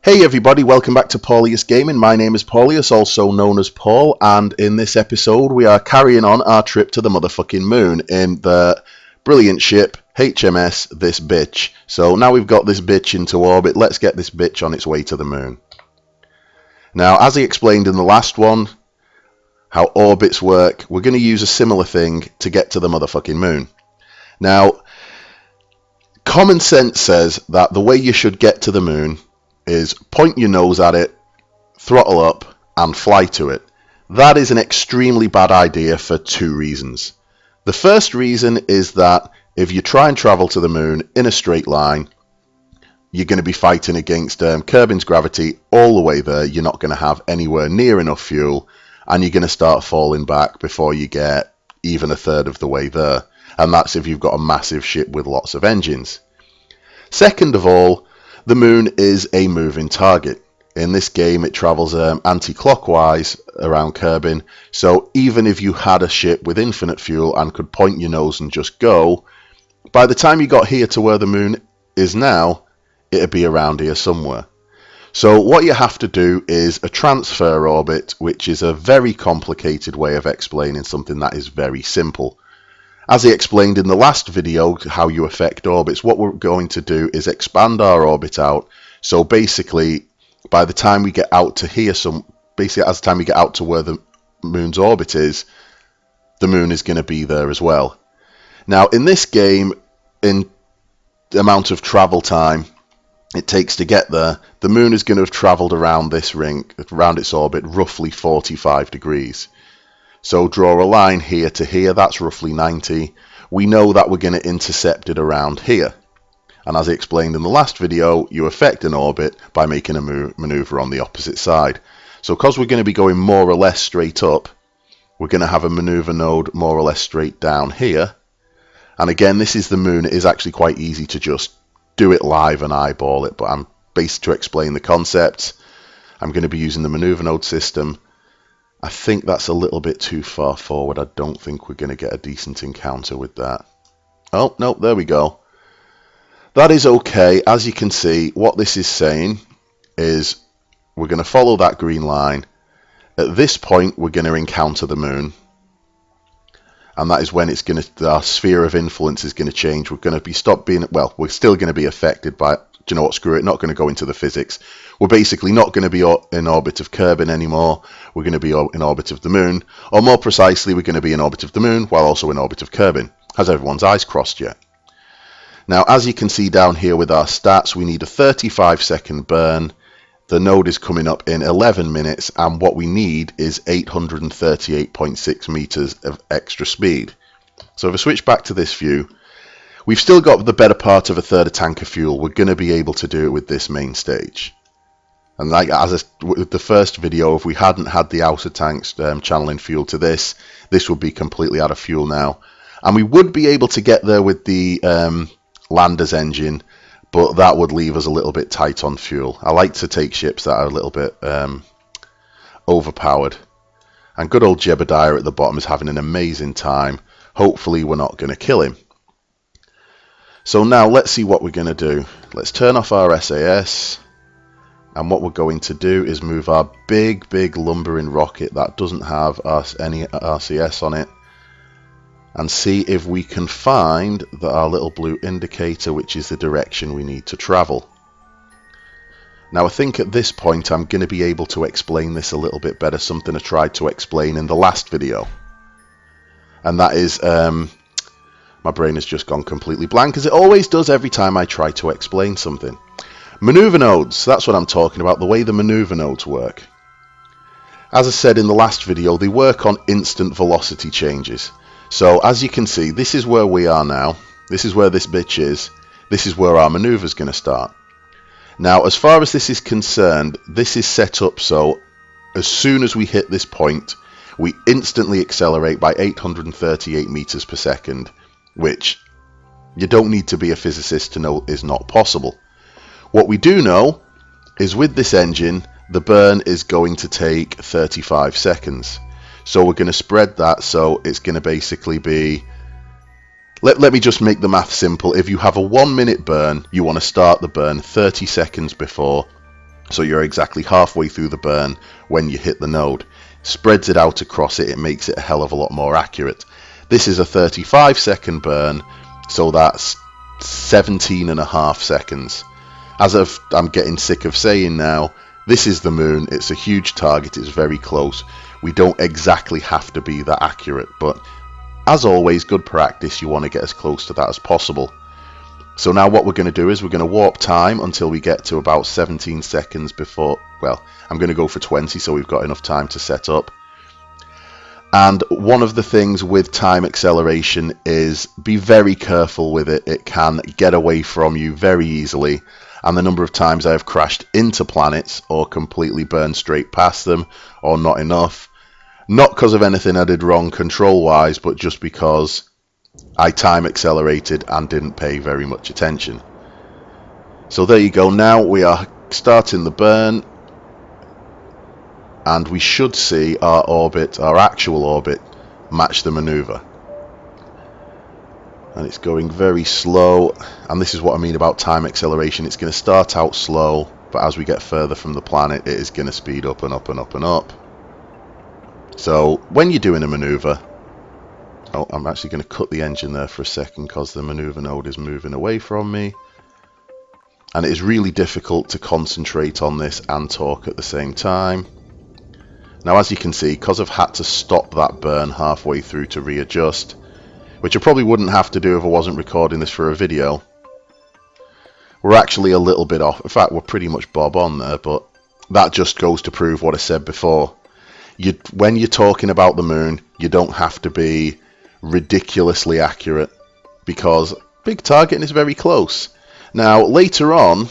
Hey everybody, welcome back to Paulius Gaming. My name is Paulius, also known as Paul, and in this episode we are carrying on our trip to the motherfucking moon in the brilliant ship HMS This Bitch. So now we've got this bitch into orbit, let's get this bitch on its way to the moon. Now, as I explained in the last one, how orbits work, we're going to use a similar thing to get to the motherfucking moon. Now, common sense says that the way you should get to the moon is point your nose at it, throttle up, and fly to it. That is an extremely bad idea for two reasons. The first reason is that if you try and travel to the moon in a straight line, you're going to be fighting against Kerbin's gravity all the way there. You're not going to have anywhere near enough fuel, and you're going to start falling back before you get even a third of the way there. And that's if you've got a massive ship with lots of engines. Second of all, the moon is a moving target. In this game, it travels anti-clockwise around Kerbin, so even if you had a ship with infinite fuel and could point your nose and just go, by the time you got here to where the moon is now, it'd be around here somewhere. So what you have to do is a transfer orbit, which is a very complicated way of explaining something that is very simple. As I explained in the last video how you affect orbits, what we're going to do is expand our orbit out. So basically, by the time we get out to here, as the time we get out to where the moon's orbit is, the moon is going to be there as well. Now, in this game, in the amount of travel time it takes to get there, the moon is going to have traveled around this ring, around its orbit, roughly 45 degrees. So draw a line here to here, that's roughly 90. We know that we're going to intercept it around here. And as I explained in the last video, you affect an orbit by making a maneuver on the opposite side. So because we're going to be going more or less straight up, we're going to have a maneuver node more or less straight down here. And again, this is the moon. It is actually quite easy to just do it live and eyeball it. But I'm based to explain the concept. I'm going to be using the maneuver node system. I think that's a little bit too far forward. I don't think we're going to get a decent encounter with that. Oh, no, there we go. That is okay. As you can see, what this is saying is we're going to follow that green line. At this point, we're going to encounter the moon. And that is when it's going to, our sphere of influence is going to change. We're going to be we're still going to be affected by, do you know what, screw it, not going to go into the physics. We're basically not going to be in orbit of Kerbin anymore. We're going to be in orbit of the moon. Or more precisely, we're going to be in orbit of the moon while also in orbit of Kerbin. Has everyone's eyes crossed yet? Now, as you can see down here with our stats, we need a 35-second burn. The node is coming up in 11 minutes, and what we need is 838.6 meters of extra speed. So if I switch back to this view, we've still got the better part of a third of tank of fuel. We're going to be able to do it with this main stage. And like with the first video, if we hadn't had the outer tanks channeling fuel to this would be completely out of fuel now. And we would be able to get there with the lander's engine, but that would leave us a little bit tight on fuel. I like to take ships that are a little bit overpowered. And good old Jebediah at the bottom is having an amazing time. Hopefully we're not going to kill him. So now let's see what we're going to do. Let's turn off our SAS. And what we're going to do is move our big lumbering rocket that doesn't have any RCS on it, and see if we can find our little blue indicator, which is the direction we need to travel. Now I think at this point I'm going to be able to explain this a little bit better, something I tried to explain in the last video. And that is, my brain has just gone completely blank, as it always does every time I try to explain something. Maneuver nodes, that's what I'm talking about, the way the maneuver nodes work. As I said in the last video, they work on instant velocity changes. So as you can see, this is where we are now. This is where this bitch is. This is where our maneuver is going to start. Now, as far as this is concerned, this is set up so as soon as we hit this point, we instantly accelerate by 838 meters per second, which you don't need to be a physicist to know is not possible. What we do know is with this engine, the burn is going to take 35 seconds. So we're going to spread that, so it's going to basically be, let me just make the math simple. If you have a 1 minute burn, you want to start the burn 30 seconds before So you're exactly halfway through the burn when you hit the node. Spreads it out across it, it makes it a hell of a lot more accurate. This is a 35-second burn, so that's 17.5 seconds. As I'm getting sick of saying now, this is the moon, it's a huge target, it's very close. We don't exactly have to be that accurate, but as always, good practice, you want to get as close to that as possible. So now what we're going to do is we're going to warp time until we get to about 17 seconds before, well, I'm going to go for 20 so we've got enough time to set up. And one of the things with time acceleration is be very careful with it. It can get away from you very easily. And the number of times I have crashed into planets or completely burned straight past them or not enough. Not because of anything I did wrong control-wise, but just because I time accelerated and didn't pay very much attention. So there you go. Now we are starting the burn. And we should see our orbit, our actual orbit, match the maneuver. And it's going very slow, and this is what I mean about time acceleration. It's going to start out slow, but as we get further from the planet, it is going to speed up and up and up and up. So when you're doing a maneuver, oh, I'm actually going to cut the engine there for a second because the maneuver node is moving away from me. And it is really difficult to concentrate on this and talk at the same time. Now, as you can see, because I've had to stop that burn halfway through to readjust, which I probably wouldn't have to do if I wasn't recording this for a video, we're actually a little bit off. In fact, we're pretty much bob on there, but that just goes to prove what I said before. When you're talking about the moon, you don't have to be ridiculously accurate because big target is very close. Now, later on,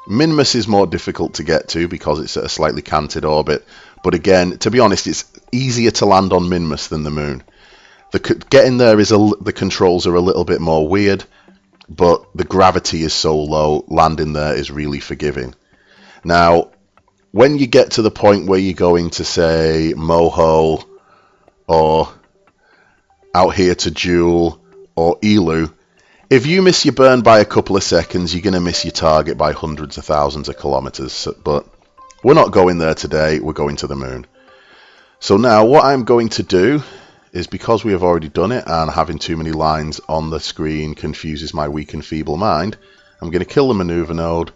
Minmus is more difficult to get to because it's at a slightly canted orbit. But again, to be honest, it's easier to land on Minmus than the moon. Getting there is the controls are a little bit more weird, but the gravity is so low, landing there is really forgiving. Now, when you get to the point where you're going to say Moho or out here to Joule or Elu, if you miss your burn by a couple of seconds, you're going to miss your target by hundreds of thousands of kilometers. But we're not going there today, we're going to the moon. So now what I'm going to do is, because we have already done it and having too many lines on the screen confuses my weak and feeble mind, I'm going to kill the maneuver node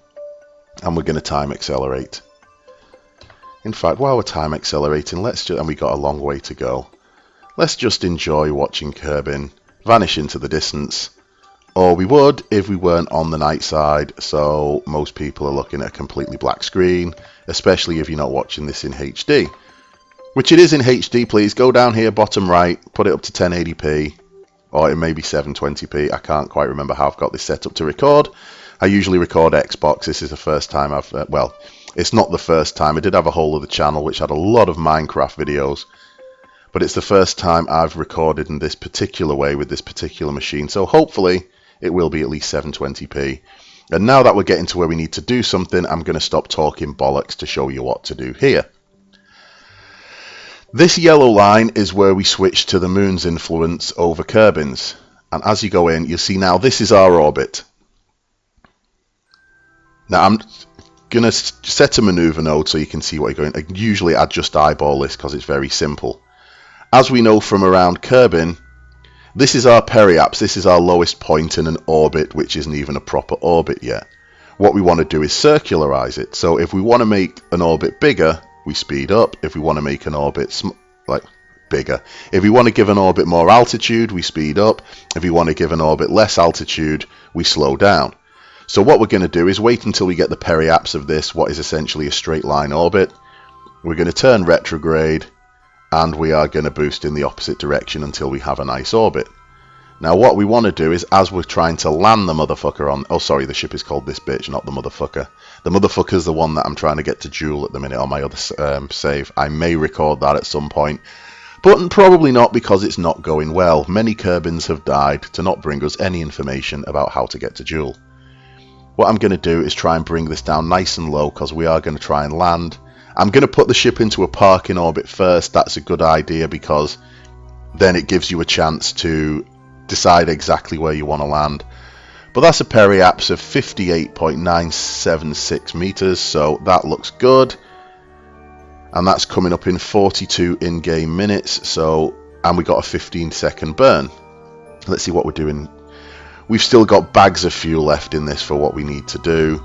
and we're going to time accelerate. In fact, while we're time accelerating, and we got a long way to go, let's just enjoy watching Kerbin vanish into the distance. Or we would if we weren't on the night side, so most people are looking at a completely black screen, especially if you're not watching this in HD. Which it is in HD, please. Go down here, bottom right, put it up to 1080p, or it may be 720p. I can't quite remember how I've got this set up to record. I usually record Xbox. This is the first time I've, well, it's not the first time. I did have a whole other channel which had a lot of Minecraft videos. But it's the first time I've recorded in this particular way with this particular machine. So hopefully it will be at least 720p. And now that we're getting to where we need to do something, I'm going to stop talking bollocks to show you what to do here. This yellow line is where we switch to the moon's influence over Kerbin's. And as you go in, you'll see now this is our orbit. Now I'm going to set a maneuver node so you can see what you're going. Usually I just eyeball this because it's very simple. As we know from around Kerbin, this is our periapse, this is our lowest point in an orbit which isn't even a proper orbit yet. What we want to do is circularize it. So if we want to make an orbit bigger, we speed up. If we want to make an orbit bigger. If we want to give an orbit more altitude, we speed up. If we want to give an orbit less altitude, we slow down. So what we're going to do is wait until we get the periapse of this, what is essentially a straight line orbit. We're going to turn retrograde, and we are going to boost in the opposite direction until we have a nice orbit. Now what we want to do is, as we're trying to land the motherfucker on, oh sorry, the ship is called This Bitch, not the motherfucker. The motherfucker is the one that I'm trying to get to Joule at the minute on my other save. I may record that at some point, but probably not because it's not going well. Many Kerbins have died to not bring us any information about how to get to Joule. What I'm going to do is try and bring this down nice and low because we are going to try and land. I'm going to put the ship into a parking orbit first. That's a good idea because then it gives you a chance to decide exactly where you want to land. But that's a periapse of 58.976 meters, so that looks good. And that's coming up in 42 in-game minutes, so, and we got a 15-second burn. Let's see what we're doing. We've still got bags of fuel left in this for what we need to do.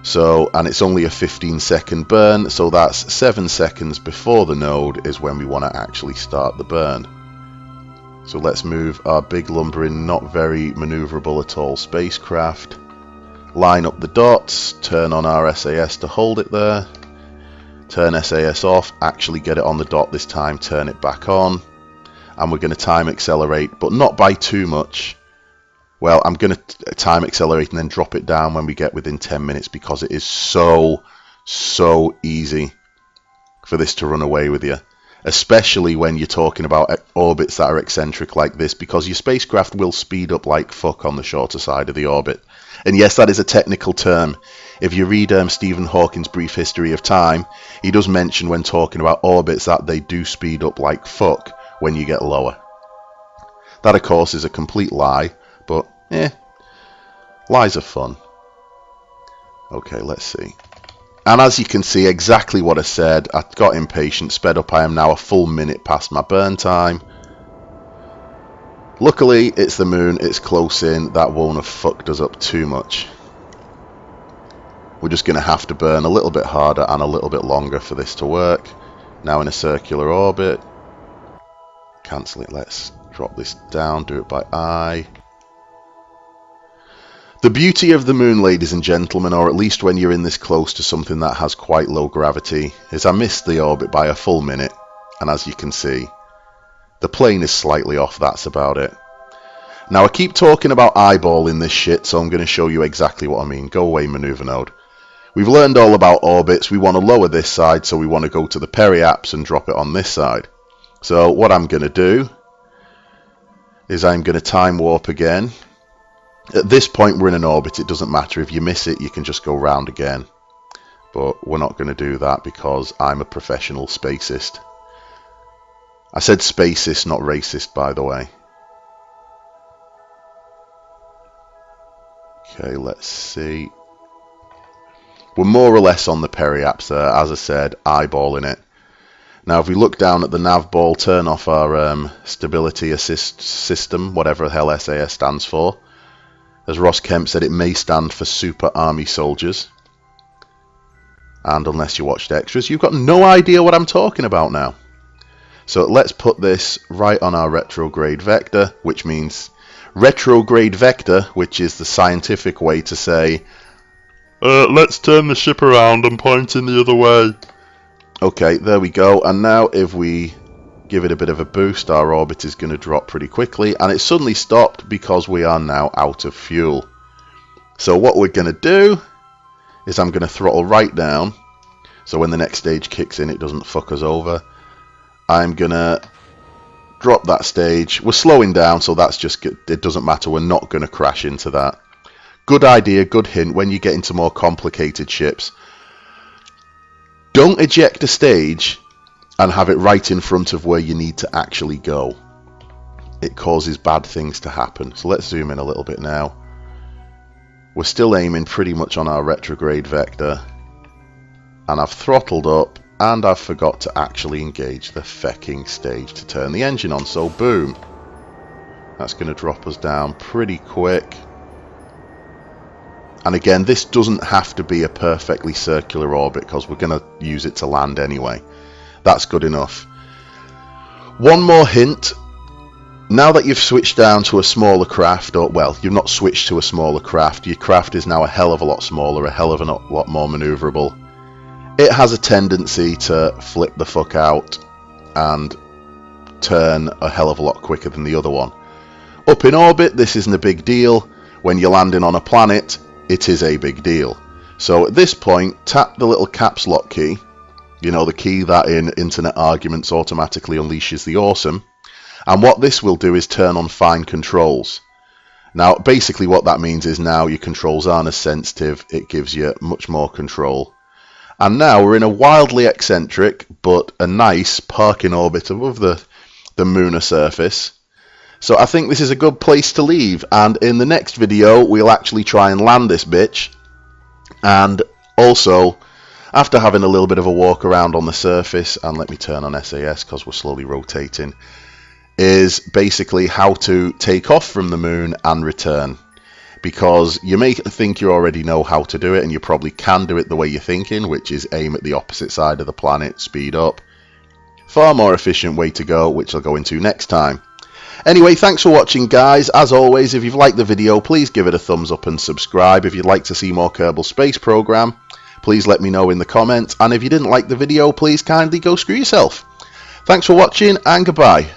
So, and it's only a 15-second burn, so that's 7 seconds before the node is when we want to actually start the burn. So let's move our big lumbering, not very maneuverable at all spacecraft. Line up the dots, turn on our SAS to hold it there. Turn SAS off, actually get it on the dot this time, turn it back on. And we're going to time accelerate, but not by too much. Well, I'm going to time accelerate and then drop it down when we get within 10 minutes because it is so easy for this to run away with you. Especially when you're talking about orbits that are eccentric like this, because your spacecraft will speed up like fuck on the shorter side of the orbit. And yes, that is a technical term. If you read Stephen Hawking's Brief History of Time, he does mention when talking about orbits that they do speed up like fuck when you get lower. That, of course, is a complete lie, but lies are fun. Okay, let's see. And as you can see, exactly what I said. I got impatient, sped up. I am now a full minute past my burn time. Luckily, it's the moon, it's close in. That won't have fucked us up too much. We're just going to have to burn a little bit harder and a little bit longer for this to work. Now in a circular orbit. Cancel it. Let's drop this down, do it by eye. The beauty of the moon, ladies and gentlemen, or at least when you're in this close to something that has quite low gravity, is I missed the orbit by a full minute, and as you can see, the plane is slightly off, that's about it. Now I keep talking about eyeballing this shit, so I'm going to show you exactly what I mean. Go away, maneuver node. We've learned all about orbits. We want to lower this side, so we want to go to the periapse and drop it on this side. So what I'm going to do is I'm going to time warp again. At this point we're in an orbit, it doesn't matter. If you miss it, you can just go round again. But we're not going to do that because I'm a professional spacist. I said spacist, not racist, by the way. Okay, let's see. We're more or less on the periapse there, as I said, eyeballing it. Now if we look down at the nav ball, turn off our stability assist system, whatever the hell SAS stands for. As Ross Kemp said, it may stand for Super Army Soldiers. And unless you watched extras, you've got no idea what I'm talking about now. So let's put this right on our retrograde vector, which means retrograde vector, which is the scientific way to say, let's turn the ship around and point in the other way. Okay, there we go. And now if we give it a bit of a boost, our orbit is going to drop pretty quickly, and it suddenly stopped because we are now out of fuel. So what we're going to do is I'm going to throttle right down, so when the next stage kicks in it doesn't fuck us over. I'm going to drop that stage. We're slowing down, so that's just, it doesn't matter, we're not going to crash into that. Good idea, good hint, when you get into more complicated ships, don't eject a stage and have it right in front of where you need to actually go. It causes bad things to happen. So let's zoom in a little bit now. We're still aiming pretty much on our retrograde vector. And I've throttled up, and I've forgot to actually engage the fecking stage to turn the engine on. So boom. That's going to drop us down pretty quick. And again, this doesn't have to be a perfectly circular orbit because we're going to use it to land anyway. That's good enough. One more hint. Now that you've switched down to a smaller craft, or well, you've not switched to a smaller craft, your craft is now a hell of a lot smaller, a hell of a lot more maneuverable. It has a tendency to flip the fuck out and turn a hell of a lot quicker than the other one. Up in orbit, this isn't a big deal. When you're landing on a planet, it is a big deal. So at this point, tap the little caps lock key. You know, the key that in internet arguments automatically unleashes the awesome. And what this will do is turn on fine controls. Now, basically what that means is now your controls aren't as sensitive. It gives you much more control. And now we're in a wildly eccentric, but a nice parking orbit above the lunar surface. So I think this is a good place to leave, and in the next video we'll actually try and land this bitch, and also after having a little bit of a walk around on the surface, and let me turn on SAS because we're slowly rotating, is basically how to take off from the moon and return. Because you may think you already know how to do it, and you probably can do it the way you're thinking, which is aim at the opposite side of the planet, speed up. Far more efficient way to go, which I'll go into next time. Anyway, thanks for watching, guys. As always, if you've liked the video, please give it a thumbs up and subscribe. If you'd like to see more Kerbal Space Program, please let me know in the comments. And if you didn't like the video, please kindly go screw yourself. Thanks for watching, and goodbye.